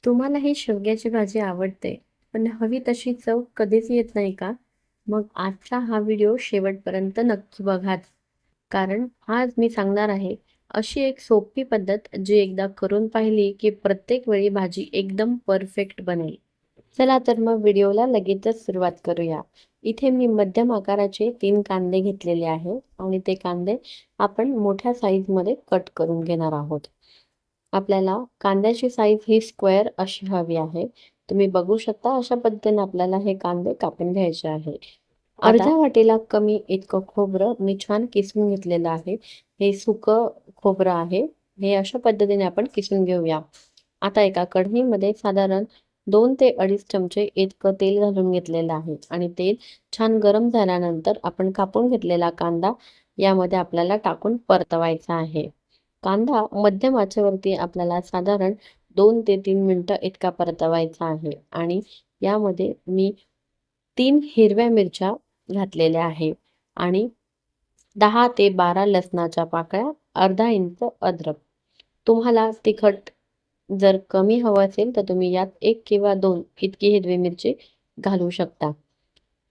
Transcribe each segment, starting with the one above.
तुम्हाला ही शेवग्याची भाजी आवडते, पण हवी तशी चव कधीच येत नाही का? मग आजचा हा व्हिडिओ शेवटपर्यंत नक्की बघाच. कारण आज मी सांगणार आहे अशी एक सोपी पद्धत जी एकदा करून पाहिली की प्रत्येक वेळी भाजी एकदम परफेक्ट बनेल. चला तर मग व्हिडिओला लगेचच सुरुवात करूया. इथे मी मध्यम आकाराचे 3 कांदे घेतलेले आहे आणि ते कांदे आपण मोठ्या साईजमध्ये कट करून घेणार आहोत. आपल्याला कांद्याची साईज ही स्क्वेअर अशी हवी आहे. तुम्ही बघू शकता अशा पद्धतीने आपल्याला हे कांदे कापून घ्यायचे आहे. अर्ध्या वाटीला कमी इतकं खोबरं मी छान किसून घेतलेलं आहे. हे सुकं खोबरं आहे. हे अशा पद्धतीने आपण किसून घेऊया. आता एका कढईमध्ये साधारण 2 ते 2.5 चमचे इतकं तेल घालून घेतलेलं आहे आणि तेल छान गरम झाल्यानंतर आपण कापून घेतलेला कांदा यामध्ये आपल्याला टाकून परतवायचा आहे. कांदा मध्यम आचेवरती आपल्याला साधारण 2 ते 3 मिनिटं इतका परतवायचा आहे आणि यामध्ये मी 3 हिरव्या मिरच्या घातलेल्या आहे आणि 10 ते 12 लसणाच्या पाकळ्या, अर्धा इंच अद्रक. तुम्हाला तिखट जर कमी हवं असेल तर तुम्ही यात 1 किंवा 2 इतकी हिरवी मिरची घालू शकता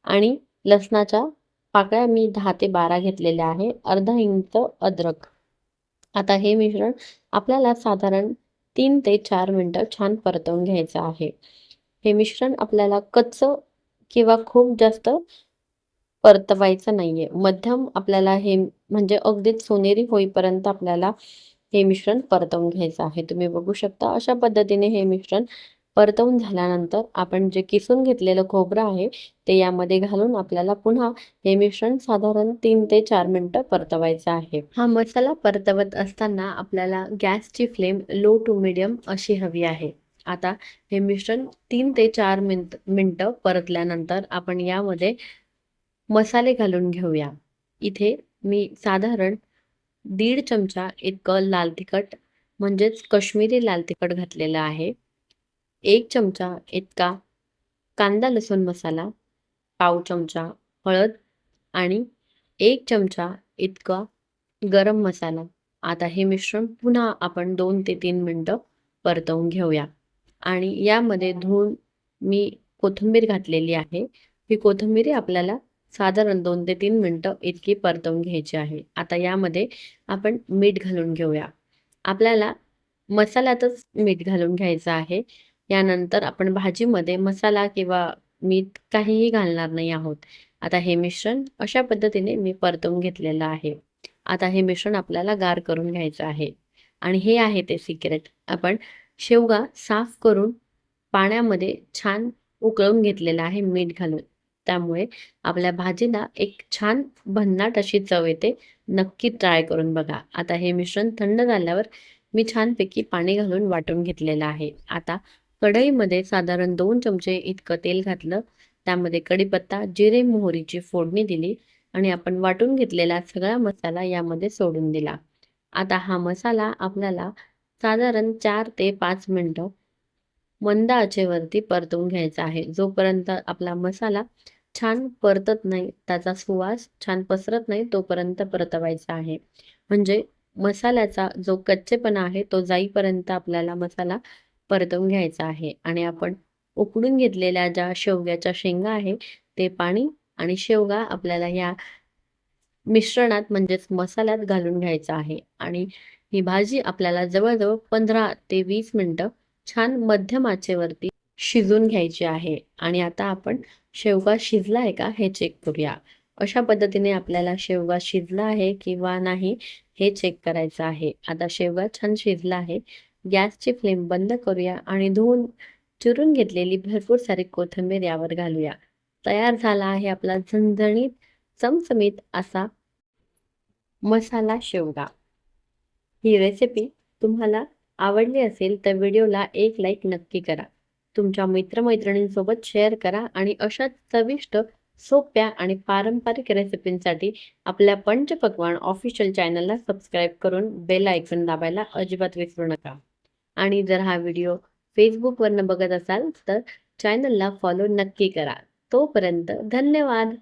आणि लसणाच्या पाकळ्या मी 10 ते 12 घेतलेल्या आहे, अर्धा इंच अद्रक. आता हे मिश्रण आपल्याला साधारण 3 ते 4 मिनिटं छान परतवून घ्यायचं आहे. हे मिश्रण आपल्याला कच्चं किंवा खूप जास्त परतवायचं नाहीये. मध्यम आपल्याला हे म्हणजे अगदीच सोनेरी होईपर्यंत आपल्याला हे मिश्रण परतवून घ्यायचं आहे. तुम्ही बघू शकता अशा पद्धतीने हे मिश्रण परतवून झाल्यानंतर आपण जे किसून घेतलेलं खोबरं आहे ते यामध्ये घालून आपल्याला पुन्हा हे मिश्रण साधारण 3 ते 4 मिनिटं परतवायचं आहे. हा मसाला परतवत असताना आपल्याला गॅसची फ्लेम लो टू मीडियम अशी हवी आहे. आता हे मिश्रण 3 ते 4 मिनिटं परतल्यानंतर आपण यामध्ये मसाले घालून घेऊया. इथे मी साधारण 1.5 चमचा इतकं लाल तिखट म्हणजेच कश्मीरी लाल तिखट घातलेलं आहे. 1 चमचा इतका कांदा लसूण मसाला, पाव चमचा हळद आणि 1 चमचा इतका गरम मसाला. आता हे मिश्रण पुन्हा आपण 2 ते 3 मिनिटं परतवून घेऊया आणि यामध्ये धुवून मी कोथिंबीर घातलेली आहे. ही कोथिंबीर आपल्याला साधारण 2 ते 3 मिनिटं इतकी परतवून घ्यायची आहे. आता यामध्ये आपण मीठ घालून घेऊया. आपल्याला मसाल्यातच मीठ घालून घ्यायचं आहे. यानंतर आपण भाजीमध्ये मसाला किंवा मीठ काहीही घालणार नाही आहोत. आता हे मिश्रण अशा पद्धतीने मी परतवून घेतलेलं आहे. आता हे मिश्रण आपल्याला गार करून घ्यायचं आहे आणि हे आहे ते सिक्रेट. आपण शेवगा साफ करून पाण्यामध्ये छान उकळून घेतलेला आहे मीठ घालून. त्यामुळे आपल्या भाजीला एक छान भन्नाट अशी चव येते. नक्की ट्राय करून बघा. आता हे मिश्रण थंड झाल्यावर मी छानपैकी पाणी घालून वाटून घेतलेलं आहे. आता कढईमध्ये साधारण 2 चमचे इतकं तेल घातलं. त्यामध्ये कढीपत्ता, जिरे, मोहरीची फोडणी दिली आणि आपण वाटून घेतलेला सगळा मसाला यामध्ये सोडून दिला. आता हा मसाला आपल्याला साधारण 4 ते 5 मिनिटं मंद आचेवरती परतवून घ्यायचा आहे. जोपर्यंत आपला मसाला छान परतत नाही, त्याचा सुवास छान पसरत नाही तोपर्यंत परतवायचा आहे. म्हणजे मसाल्याचा जो कच्चेपणा आहे तो जाईपर्यंत आपल्याला मसाला परतवून घ्यायचा आहे आणि आपण उकडून घेतलेल्या ज्या शेवग्याच्या शेंगा आहे ते पाणी आणि शेवगा आपल्याला या मिश्रणात म्हणजेच मसाल्यात घालून घ्यायचं आहे आणि ही भाजी आपल्याला जवळ-जवळ 15 ते 20 मिनिटं छान मध्यम आचेवरती शिजून घ्यायची आहे आणि आता आपण शेवगा शिजला आहे का हे चेक करूया. अशा पद्धतीने आपल्याला शेवगा शिजला आहे किंवा नाही हे चेक करायचं आहे. आता शेवगा छान शिजला आहे. गॅसची फ्लेम बंद करूया आणि धुवून चिरून घेतलेली भरपूर सारी कोथिंबीर यावर घालूया. तयार झाला आहे आपला झणझणीत, चमचमीत असा मसाला शेवगा. ही रेसिपी तुम्हाला आवडली असेल तर व्हिडिओला एक लाईक नक्की करा. तुमच्या मित्रमैत्रिणींसोबत शेअर करा आणि अशाच चविष्ट, सोप्या आणि पारंपरिक रेसिपींसाठी आपल्या पंचपक्वान्न ऑफिशियल चॅनलला सबस्क्राईब करून बेल आयकॉन दाबायला अजिबात विसरू नका. आणि जर हा व्हिडिओ फेसबुकवरनं बघत असाल तर चॅनलला फॉलो नक्की करा. तोपर्यंत धन्यवाद.